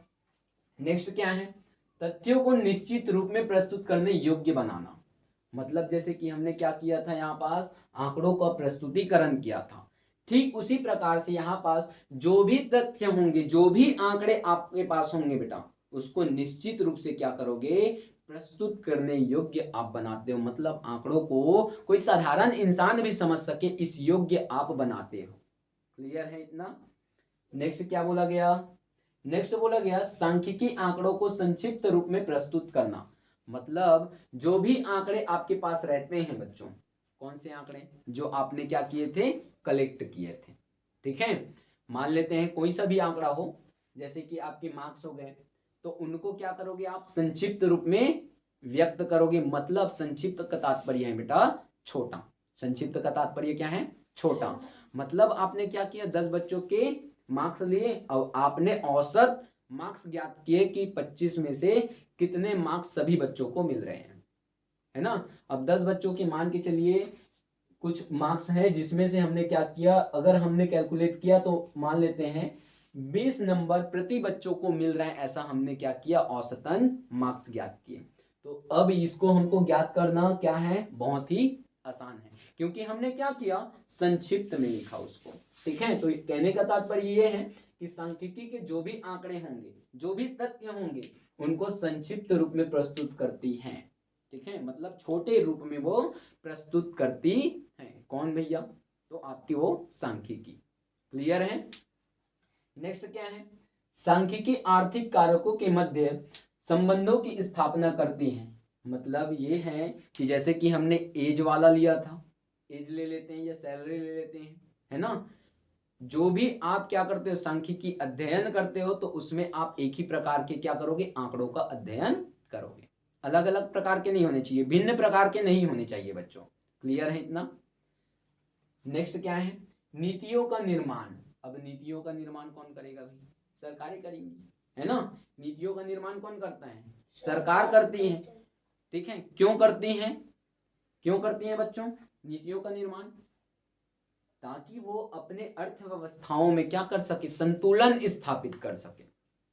नेक्स्ट क्या है, तथ्यों को निश्चित रूप में प्रस्तुत करने योग्य बनाना। मतलब जैसे कि हमने क्या किया था, यहाँ पास आंकड़ों का प्रस्तुतिकरण किया था, ठीक उसी प्रकार से यहाँ पास जो भी तथ्य होंगे, जो भी आंकड़े आपके पास होंगे बेटा, उसको निश्चित रूप से क्या करोगे, प्रस्तुत करने योग्य आप बनाते हो। मतलब आंकड़ों को कोई साधारण इंसान भी समझ सके, इस योग्य आप बनाते हो। क्लियर है इतना? नेक्स्ट क्या बोला गया? नेक्स्ट बोला गया सांख्यिकी आंकड़ों को संक्षिप्त रूप में प्रस्तुत करना। मतलब जो भी आंकड़े आपके पास रहते हैं बच्चों, कौन से आंकड़े जो आपने क्या किए थे, कलेक्ट किए थे, ठीक है। मान लेते हैं कोई सा भी आंकड़ा हो, जैसे कि आपके मार्क्स हो गए, तो उनको क्या करोगे आप, संक्षिप्त रूप में व्यक्त करोगे। मतलब संक्षिप्त का तात्पर्य है बेटा छोटा। संक्षिप्त का तात्पर्य क्या है, छोटा। मतलब आपने क्या किया, 10 बच्चों के मार्क्स लिए और आपने औसत मार्क्स ज्ञात किए कि 25 में से कितने मार्क्स सभी बच्चों को मिल रहे हैं, है ना। अब 10 बच्चों के मान के चलिए कुछ मार्क्स है, जिसमें से हमने क्या किया, अगर हमने कैलकुलेट किया तो मान लेते हैं 20 नंबर प्रति बच्चों को मिल रहे हैं, ऐसा हमने क्या किया, औसतन मार्क्स ज्ञात किए। तो अब इसको हमको ज्ञात करना क्या है, बहुत ही आसान है, क्योंकि हमने क्या किया, संक्षिप्त में लिखा उसको, ठीक है। तो कहने का तात्पर्य ये है कि सांख्यिकी के जो भी आंकड़े होंगे, जो भी तथ्य होंगे, उनको संक्षिप्त रूप में प्रस्तुत करती हैं, ठीक है। मतलब छोटे रूप में वो प्रस्तुत करती है। कौन भैया, तो आपकी वो सांख्यिकी। क्लियर है? नेक्स्ट क्या है, सांख्यिकी आर्थिक कारकों के मध्य संबंधों की स्थापना करती है। मतलब ये है कि जैसे कि हमने एज वाला लिया था, एज ले लेते हैं या सैलरी ले लेते हैं, है ना। जो भी आप क्या करते हो, सांख्यिकी अध्ययन करते हो, तो उसमें आप एक ही प्रकार के क्या करोगे, आंकड़ों का अध्ययन करोगे। अलग अलग प्रकार के नहीं होने चाहिए, भिन्न प्रकार के नहीं होने चाहिए बच्चों। क्लियर है इतना? नेक्स्ट क्या है, नीतियों का निर्माण। अब नीतियों का निर्माण कौन करेगा भाई, सरकारें करेंगी, है ना। नीतियों का निर्माण कौन करता है, सरकार करती है, ठीक है। क्यों करती हैं, क्यों करती हैं बच्चों नीतियों का निर्माण, ताकि वो अपने अर्थव्यवस्थाओं में क्या कर सके, संतुलन स्थापित कर सके,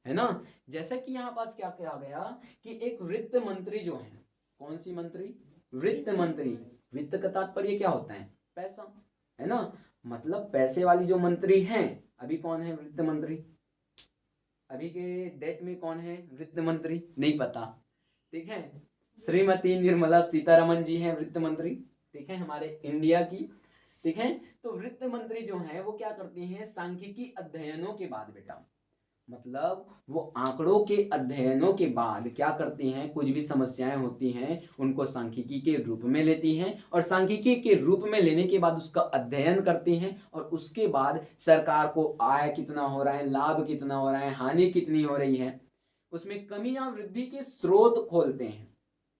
है ना। जैसे कि यहाँ पास क्या कहा गया कि एक वित्त मंत्री जो है, कौन सी मंत्री, वित्त मंत्री। वित्त का तात्पर्य क्या होता है, पैसा, है ना। मतलब पैसे वाली जो मंत्री हैं, अभी कौन है वित्त मंत्री, अभी के डेट में कौन है वित्त मंत्री, नहीं पता, ठीक है। श्रीमती निर्मला सीतारमण जी हैं वित्त मंत्री, ठीक है, हमारे इंडिया की, ठीक है। तो वित्त मंत्री जो है वो क्या करती हैं, सांख्यिकी अध्ययनों के बाद बेटा, मतलब वो आंकड़ों के अध्ययनों के बाद क्या करती हैं, कुछ भी समस्याएं होती हैं उनको सांख्यिकी के रूप में लेती हैं, और सांख्यिकी के रूप में लेने के बाद उसका अध्ययन करती हैं, और उसके बाद सरकार को आय कितना हो रहा है, लाभ कितना हो रहा है, हानि कितनी हो रही है, उसमें कमी या वृद्धि के स्रोत खोलते हैं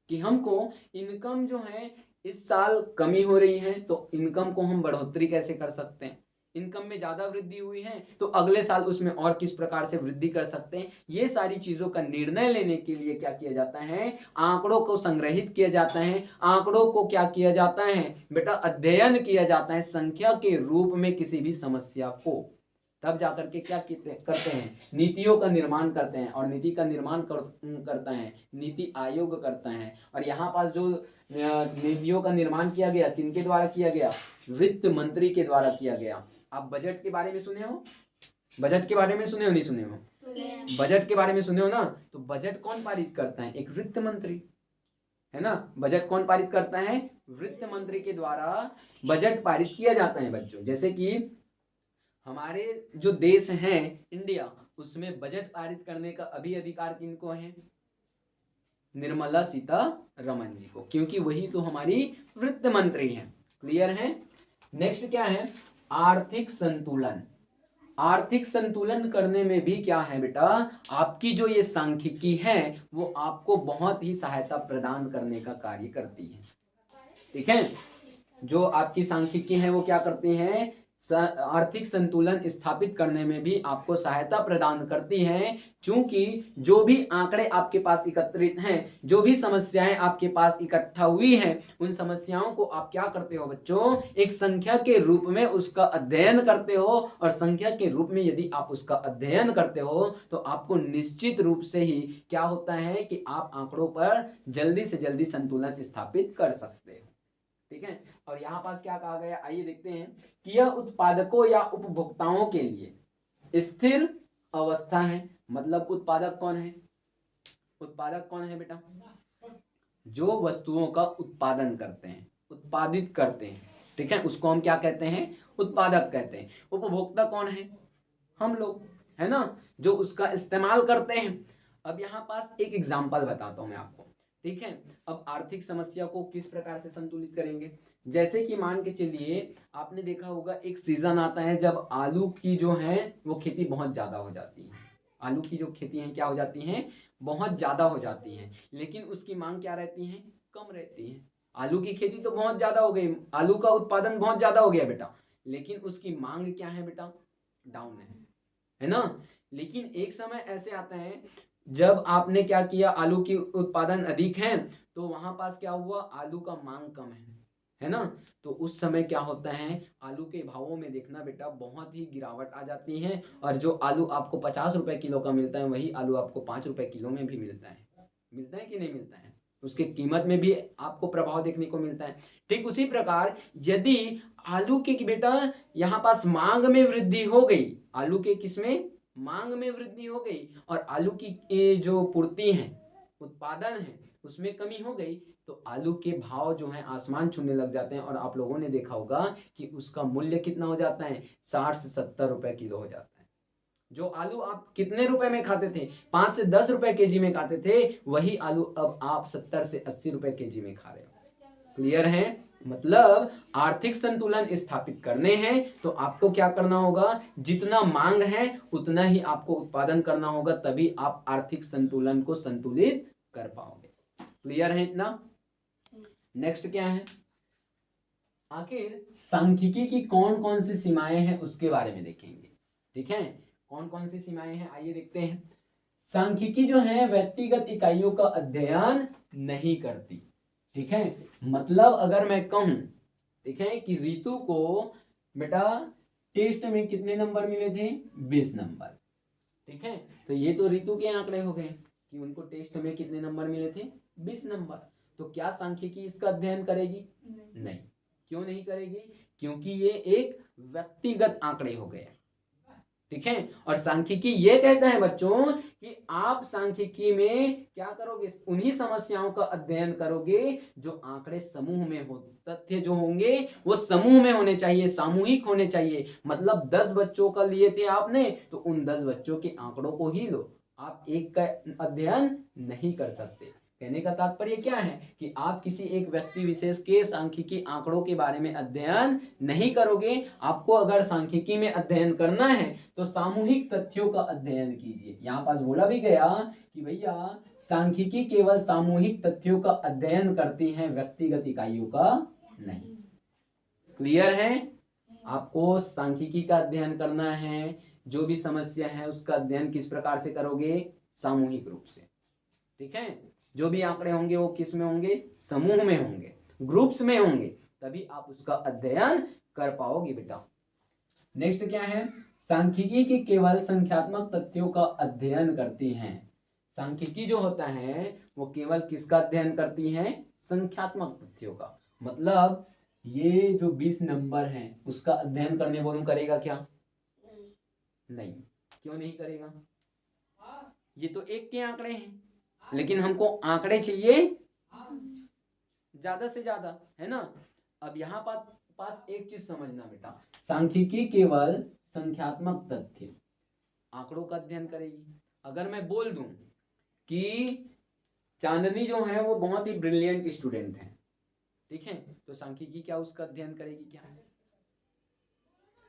कि हमको इनकम जो है इस साल कमी हो रही है, तो इनकम को हम बढ़ोतरी कैसे कर सकते हैं, इनकम में ज़्यादा वृद्धि हुई है तो अगले साल उसमें और किस प्रकार से वृद्धि कर सकते हैं। ये सारी चीज़ों का निर्णय लेने के लिए क्या किया जाता है, आंकड़ों को संग्रहित किया जाता है, आंकड़ों को क्या किया जाता है बेटा, अध्ययन किया जाता है संख्या के रूप में किसी भी समस्या को, तब जाकर के क्या करते हैं, नीतियों का निर्माण करते हैं। और नीति का निर्माण करता है नीति आयोग करता है। और यहाँ पास जो नीतियों का निर्माण किया गया, किनके द्वारा किया गया, वित्त मंत्री के द्वारा किया गया। आप बजट के बारे में सुने हो, बजट के बारे में सुने हो, नहीं सुने हो, बजट के बारे में सुने हो ना। तो बजट कौन पारित करता है, एक वित्त मंत्री, है ना। बजट कौन पारित करता है, वित्त मंत्री के द्वारा बजट पारित किया जाता है बच्चों। जैसे कि हमारे जो देश है इंडिया, उसमें बजट पारित करने का अभी अधिकार किनको है, निर्मला सीतारमण जी को, क्योंकि वही तो हमारी वित्त मंत्री हैं। क्लियर है? नेक्स्ट क्या है, आर्थिक संतुलन। आर्थिक संतुलन करने में भी क्या है बेटा, आपकी जो ये सांख्यिकी है वो आपको बहुत ही सहायता प्रदान करने का कार्य करती है, ठीक है। जो आपकी सांख्यिकी है वो क्या करती हैं, आर्थिक संतुलन स्थापित करने में भी आपको सहायता प्रदान करती हैं, क्योंकि जो भी आंकड़े आपके पास एकत्रित हैं, जो भी समस्याएं आपके पास इकट्ठा हुई हैं, उन समस्याओं को आप क्या करते हो बच्चों, एक संख्या के रूप में उसका अध्ययन करते हो, और संख्या के रूप में यदि आप उसका अध्ययन करते हो तो आपको निश्चित रूप से ही क्या होता है कि आप आंकड़ों पर जल्दी से जल्दी संतुलन स्थापित कर सकते हो। ठीक है, और यहाँ पास क्या कहा गया, आइए देखते हैं कि यह उत्पादकों या उपभोक्ताओं के लिए स्थिर अवस्था है। मतलब उत्पादक कौन है, उत्पादक कौन है बेटा, जो वस्तुओं का उत्पादन करते हैं, उत्पादित करते हैं, ठीक है, उसको हम क्या कहते हैं, उत्पादक कहते हैं। उपभोक्ता कौन है, हम लोग, है ना, जो उसका इस्तेमाल करते हैं। अब यहाँ पास एक एग्जाम्पल बताता हूं मैं आपको, ठीक है। अब आर्थिक समस्या को किस प्रकार से संतुलित करेंगे, जैसे कि मान के चलिए आपने देखा होगा एक सीजन आता है जब आलू की जो है वो खेती बहुत ज़्यादा हो जाती है, आलू की जो खेती है क्या हो जाती हैं, बहुत ज़्यादा हो जाती हैं, लेकिन उसकी मांग क्या रहती है, कम रहती है। आलू की खेती तो बहुत ज़्यादा हो गई, आलू का उत्पादन बहुत ज़्यादा हो गया बेटा, लेकिन उसकी मांग क्या है बेटा, डाउन है ना। लेकिन एक समय ऐसे आता है जब आपने क्या किया, आलू की उत्पादन अधिक है तो वहां पास क्या हुआ, आलू का मांग कम है ना, तो उस समय क्या होता है, आलू के भावों में देखना बेटा बहुत ही गिरावट आ जाती है, और जो आलू आपको 50 रुपए किलो का मिलता है वही आलू आपको 5 रुपए किलो में भी मिलता है कि नहीं मिलता है, उसके कीमत में भी आपको प्रभाव देखने को मिलता है। ठीक उसी प्रकार यदि आलू के बेटा यहाँ पास मांग में वृद्धि हो गई, आलू के किसमें, मांग में वृद्धि हो गई, और आलू की जो पूर्ति है, उत्पादन है, उसमें कमी हो गई, तो आलू के भाव जो है आसमान छूने लग जाते हैं, और आप लोगों ने देखा होगा कि उसका मूल्य कितना हो जाता है, 60 से 70 रुपए किलो हो जाता है। जो आलू आप कितने रुपए में खाते थे, 5 से 10 रुपए केजी में खाते थे, वही आलू अब आप 70 से 80 रुपए केजी में खा रहे हो। क्लियर है, मतलब आर्थिक संतुलन स्थापित करने हैं तो आपको क्या करना होगा, जितना मांग है उतना ही आपको उत्पादन करना होगा, तभी आप आर्थिक संतुलन को संतुलित कर पाओगे। क्लियर है इतना। नेक्स्ट क्या है, आखिर सांख्यिकी की कौन कौन सी सीमाएं हैं उसके बारे में देखेंगे, ठीक है, कौन कौन सी सीमाएं हैं आइए देखते हैं। सांख्यिकी जो है व्यक्तिगत इकाइयों का अध्ययन नहीं करती, ठीक है, मतलब अगर मैं कहूं, ठीक है, कि रितु को बेटा टेस्ट में कितने नंबर मिले थे, 20 नंबर, ठीक है, तो ये तो रितु के आंकड़े हो गए कि उनको टेस्ट में कितने नंबर मिले थे, 20 नंबर। तो क्या सांख्यिकी इसका अध्ययन करेगी, नहीं। क्यों नहीं करेगी, क्योंकि ये एक व्यक्तिगत आंकड़े हो गए, ठीक है। और सांख्यिकी ये कहता है बच्चों कि आप सांख्यिकी में क्या करोगे, उन्हीं समस्याओं का अध्ययन करोगे जो आंकड़े समूह में हो, तथ्य जो होंगे वो समूह में होने चाहिए, सामूहिक होने चाहिए। मतलब 10 बच्चों का लिए थे आपने, तो उन 10 बच्चों के आंकड़ों को ही लो, आप एक का अध्ययन नहीं कर सकते। कहने का तात्पर्य क्या है कि आप किसी एक व्यक्ति विशेष के सांख्यिकी आंकड़ों के बारे में अध्ययन नहीं करोगे। आपको अगर सांख्यिकी में अध्ययन करना है तो सामूहिक तथ्यों का अध्ययन कीजिए। यहाँ पास बोला भी गया कि भैया सांख्यिकी केवल सामूहिक तथ्यों का अध्ययन करती है, व्यक्तिगत इकाइयों का नहीं। क्लियर है, आपको सांख्यिकी का अध्ययन करना है, जो भी समस्या है उसका अध्ययन किस प्रकार से करोगे, सामूहिक रूप से, ठीक है। जो भी आंकड़े होंगे वो किस में होंगे, समूह में होंगे, ग्रुप्स में होंगे, तभी आप उसका अध्ययन कर पाओगे बेटा। नेक्स्ट क्या है, सांख्यिकी की केवल संख्यात्मक तथ्यों का अध्ययन करती हैं। सांख्यिकी जो होता है वो केवल किसका अध्ययन करती है, संख्यात्मक तथ्यों का। मतलब ये जो 20 नंबर है उसका अध्ययन करने बोलूं, करेगा क्या, नहीं। क्यों नहीं करेगा, ये तो एक के आंकड़े हैं, लेकिन हमको आंकड़े चाहिए ज्यादा से ज्यादा, है ना। अब यहाँ पास एक चीज समझना बेटा, सांख्यिकी केवल संख्यात्मक तथ्य आंकड़ों का अध्ययन करेगी। अगर मैं बोल दूं कि चांदनी जो है वो बहुत ही ब्रिलियंट स्टूडेंट है, ठीक है, तो सांख्यिकी क्या उसका अध्ययन करेगी, क्या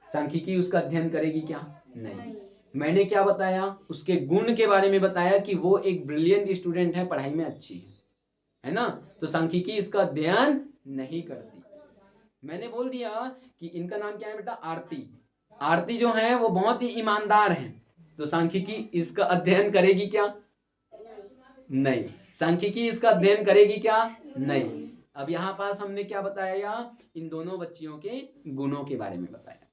सांख्यिकी उसका अध्ययन करेगी, क्या नहीं। मैंने क्या बताया, उसके गुण के बारे में बताया कि वो एक ब्रिलियंट स्टूडेंट है, पढ़ाई में अच्छी है ना, तो सांख्यिकी इसका अध्ययन नहीं करती। मैंने बोल दिया कि इनका नाम क्या है बेटा, आरती। आरती जो है वो बहुत ही ईमानदार है, तो सांख्यिकी इसका अध्ययन करेगी क्या? नहीं। सांख्यिकी इसका अध्ययन करेगी क्या? नहीं। अब यहाँ पास हमने क्या बताया, इन दोनों बच्चियों के गुणों के बारे में बताया।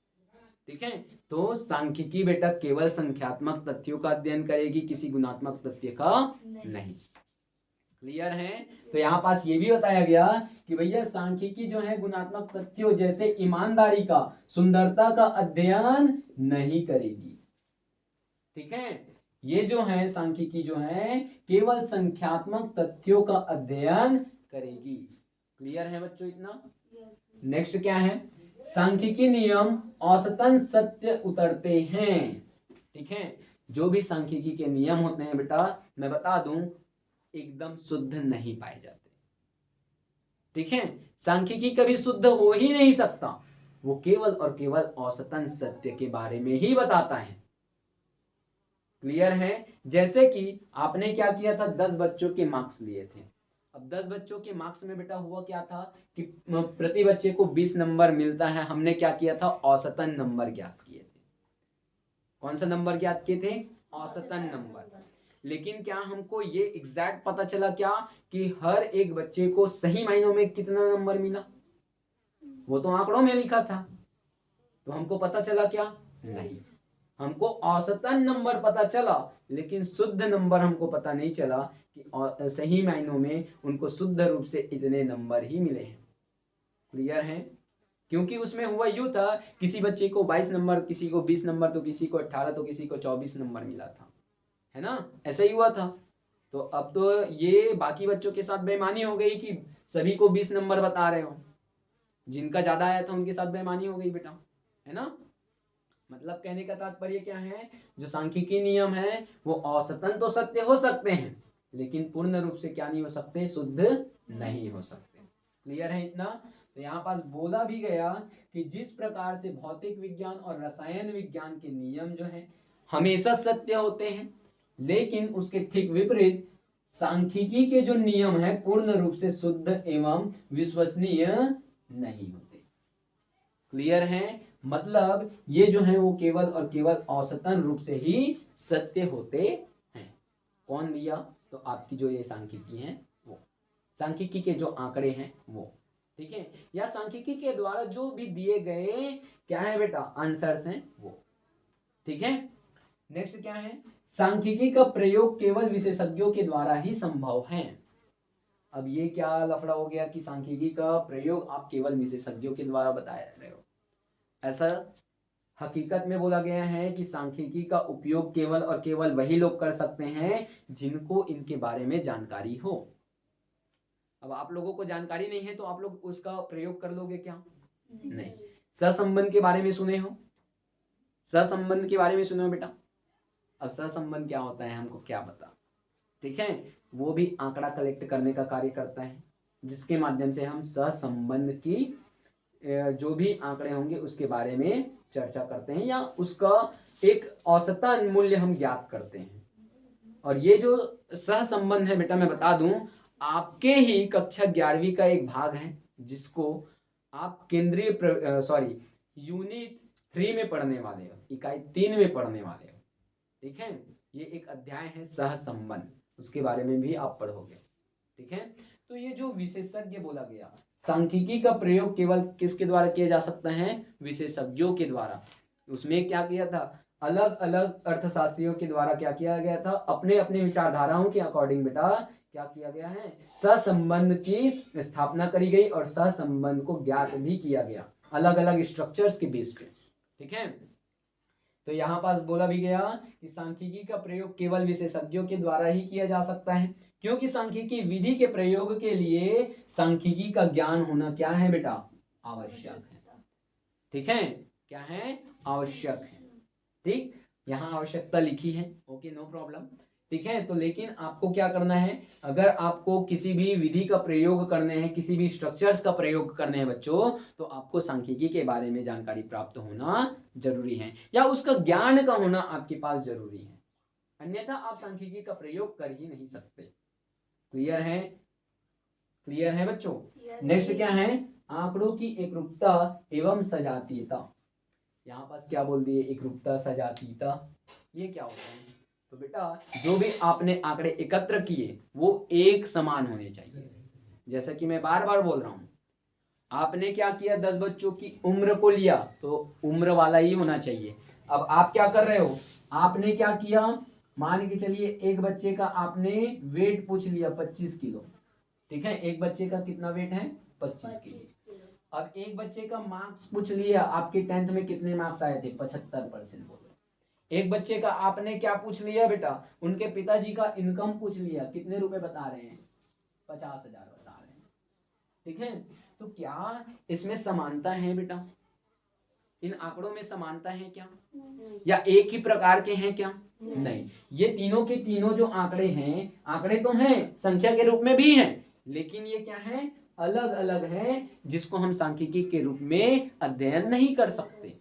ठीक है, तो सांख्यिकी बेटा केवल संख्यात्मक तथ्यों का अध्ययन करेगी, किसी गुणात्मक तथ्य का नहीं। क्लियर है? तो यहाँ पास ये भी बताया गया कि भैया सांख्यिकी जो है गुणात्मक तथ्यों जैसे ईमानदारी का, सुंदरता का अध्ययन नहीं करेगी। ठीक है, ये जो है सांख्यिकी जो है केवल संख्यात्मक तथ्यों का अध्ययन करेगी। क्लियर है बच्चों इतना? नेक्स्ट क्या है, सांख्यिकी नियम औसतन सत्य उतरते हैं। ठीक है, जो भी सांख्यिकी के नियम होते हैं बेटा, मैं बता दूं, एकदम शुद्ध नहीं पाए जाते। ठीक है, सांख्यिकी कभी शुद्ध हो ही नहीं सकता, वो केवल और केवल औसतन सत्य के बारे में ही बताता है। क्लियर है? जैसे कि आपने क्या किया था, 10 बच्चों के मार्क्स लिए थे। अब 10 बच्चों के मार्क्स में बेटा हुआ क्या था कि प्रति बच्चे को 20 नंबर मिलता है। हमने क्या किया था, औसतन नंबर ज्ञात किए थे। कौन सा नंबर ज्ञात किए थे? औसतन नंबर। लेकिन क्या हमको ये एग्जैक्ट पता चला क्या कि हर एक बच्चे को सही मायनों में कितना नंबर मिला? वो तो आंकड़ों में लिखा था, तो हमको पता चला क्या? नहीं। हमको औसतन नंबर पता चला, लेकिन शुद्ध नंबर हमको पता नहीं चला कि सही मायनों में उनको शुद्ध रूप से इतने नंबर ही मिले हैं। क्लियर है? क्योंकि उसमें हुआ यूं था, किसी बच्चे को 22 नंबर, किसी को 20 नंबर, तो किसी को 18, तो किसी को 24 नंबर मिला था, है ना? ऐसा ही हुआ था। तो अब तो ये बाकी बच्चों के साथ बेईमानी हो गई कि सभी को 20 नंबर बता रहे हो, जिनका ज्यादा आया था उनके साथ बेईमानी हो गई बेटा, है ना? मतलब कहने का तात्पर्य क्या है, जो सांख्यिकी नियम है वो औसतन तो सत्य हो सकते हैं, लेकिन पूर्ण रूप से क्या नहीं हो सकते, शुद्ध नहीं हो सकते। क्लियर है इतना? तो यहाँ पास बोला भी गया कि जिस प्रकार से भौतिक विज्ञान और रसायन विज्ञान के नियम जो है हमेशा सत्य होते हैं, लेकिन उसके ठीक विपरीत सांख्यिकी के जो नियम है पूर्ण रूप से शुद्ध एवं विश्वसनीय नहीं होते। क्लियर है? मतलब ये जो है वो केवल और केवल औसतन रूप से ही सत्य होते हैं। कौन दिया? तो आपकी जो ये सांख्यिकी है वो, सांख्यिकी के जो आंकड़े हैं वो। ठीक है, या सांख्यिकी के द्वारा जो भी दिए गए क्या है बेटा, आंसर्स हैं वो। ठीक है, नेक्स्ट क्या है, सांख्यिकी का प्रयोग केवल विशेषज्ञों के द्वारा ही संभव है। अब ये क्या लफड़ा हो गया कि सांख्यिकी का प्रयोग आप केवल विशेषज्ञों के द्वारा बता रहे हो? ऐसा हकीकत में बोला गया है कि सांख्यिकी का उपयोग केवल और केवल वही लोग कर सकते हैं जिनको इनके बारे में जानकारी हो। अब आप लोगों को जानकारी नहीं है तो आप लोग उसका प्रयोग कर लोगे क्या? नहीं। सहसंबंध के बारे में सुने हो? सहसंबंध के बारे में सुने हो बेटा? अब सहसंबंध क्या होता है हमको क्या पता। ठीक है, वो भी आंकड़ा कलेक्ट करने का कार्य करता है, जिसके माध्यम से हम सहसंबंध की जो भी आंकड़े होंगे उसके बारे में चर्चा करते हैं, या उसका एक औसतन मूल्य हम ज्ञात करते हैं। और ये जो सहसंबंध है बेटा, मैं बता दूं, आपके ही कक्षा 11वीं का एक भाग है जिसको आप यूनिट 3 में पढ़ने वाले हो, इकाई 3 में पढ़ने वाले हो। ठीक है, ये एक अध्याय है सहसंबंध, उसके बारे में भी आप पढ़ोगे। ठीक है, तो ये जो विशेषज्ञ बोला गया, सांख्यिकी का प्रयोग केवल किसके द्वारा किया जा सकता है? विशेषज्ञों के द्वारा। उसमें क्या किया था, अलग अलग अर्थशास्त्रियों के द्वारा क्या किया गया था, अपने अपने विचारधाराओं के अकॉर्डिंग बेटा क्या किया गया है, सहसंबंध की स्थापना करी गई और सहसंबंध को ज्ञात भी किया गया अलग अलग स्ट्रक्चर्स के बेस पे। ठीक है, तो यहाँ पास बोला भी गया कि सांख्यिकी का प्रयोग केवल विशेषज्ञों के द्वारा ही किया जा सकता है, क्योंकि सांख्यिकी विधि के प्रयोग के लिए सांख्यिकी का ज्ञान होना क्या है बेटा, आवश्यक है। ठीक है, क्या है, आवश्यक है। ठीक, यहाँ आवश्यकता लिखी है, ओके, नो प्रॉब्लम। ठीक है, तो लेकिन आपको क्या करना है, अगर आपको किसी भी विधि का प्रयोग करने हैं, किसी भी स्ट्रक्चर्स का प्रयोग करने हैं बच्चों, तो आपको सांख्यिकी के बारे में जानकारी प्राप्त होना जरूरी है, या उसका ज्ञान का होना आपके पास जरूरी है, अन्यथा आप सांख्यिकी का प्रयोग कर ही नहीं सकते। क्लियर है? क्लियर है बच्चों? नेक्स्ट क्या है, आंकड़ों की एकरूपता एवं सजातीयता। यहाँ पास क्या बोल दिए, एकरूपता सजातीयता, ये क्या होता है? तो बेटा जो भी आपने आंकड़े एकत्र किए वो एक समान होने चाहिए। जैसा कि मैं बार बार बोल रहा हूँ, आपने क्या किया, 10 बच्चों की उम्र को लिया तो उम्र वाला ही होना चाहिए। अब आप क्या कर रहे हो, आपने क्या किया, मान के चलिए एक बच्चे का आपने वेट पूछ लिया 25 किलो, ठीक है, एक बच्चे का कितना वेट है, 25 किलो। अब एक बच्चे का मार्क्स पूछ लिया, आपके 10th में कितने मार्क्स आए थे, 75% बोलो। एक बच्चे का आपने क्या पूछ लिया बेटा, उनके पिताजी का इनकम पूछ लिया, कितने रुपए बता रहे हैं, 50,000 बता रहे हैं, ठीक है। तो क्या इसमें समानता है बेटा, इन आंकड़ों में समानता है क्या, या एक ही प्रकार के हैं क्या? नहीं, ये तीनों के तीनों जो आंकड़े हैं, आंकड़े तो हैं, संख्या के रूप में भी हैं, लेकिन ये क्या है, अलग अलग है, जिसको हम सांख्यिकी के रूप में अध्ययन नहीं कर सकते।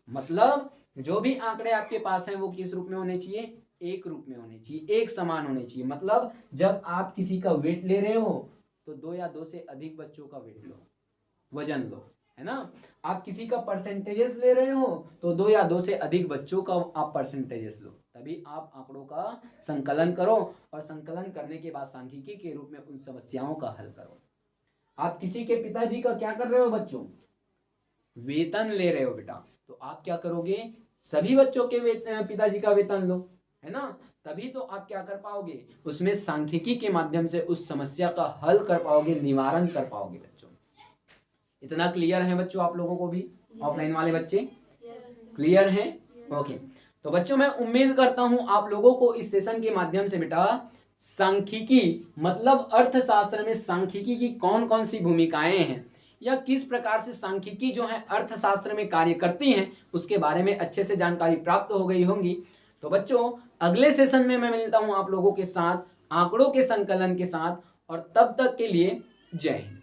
मतलब जो भी आंकड़े आपके पास हैं वो किस रूप में होने चाहिए, एक रूप में होने चाहिए, एक समान होने चाहिए। मतलब जब आप किसी का वेट ले रहे हो तो 2 या 2 से अधिक बच्चों का वेट लो, वजन लो, है ना। आप किसी का परसेंटेजेस ले रहे हो तो 2 या 2 से अधिक बच्चों का आप परसेंटेजेस लो, तभी आप आंकड़ों का संकलन करो, और संकलन करने के बाद सांख्यिकी के रूप में उन समस्याओं का हल करो। आप किसी के पिताजी का क्या कर रहे हो बच्चों, वेतन ले रहे हो बेटा, तो आप क्या करोगे, सभी बच्चों के पिताजी का वेतन लो, है ना, तभी तो आप क्या कर पाओगे, उसमें सांख्यिकी के माध्यम से उस समस्या का हल कर पाओगे, निवारण कर पाओगे बच्चों। इतना क्लियर है बच्चों आप लोगों को भी, ऑफलाइन वाले बच्चे क्लियर हैं? ओके, तो बच्चों मैं उम्मीद करता हूं आप लोगों को इस सेशन के माध्यम से बेटा सांख्यिकी मतलब अर्थशास्त्र में सांख्यिकी की कौन कौन सी भूमिकाएं हैं, या किस प्रकार से सांख्यिकी जो है अर्थशास्त्र में कार्य करती हैं, उसके बारे में अच्छे से जानकारी प्राप्त हो गई होंगी। तो बच्चों अगले सेशन में मैं मिलता हूं आप लोगों के साथ आंकड़ों के संकलन के साथ, और तब तक के लिए जय हिंद।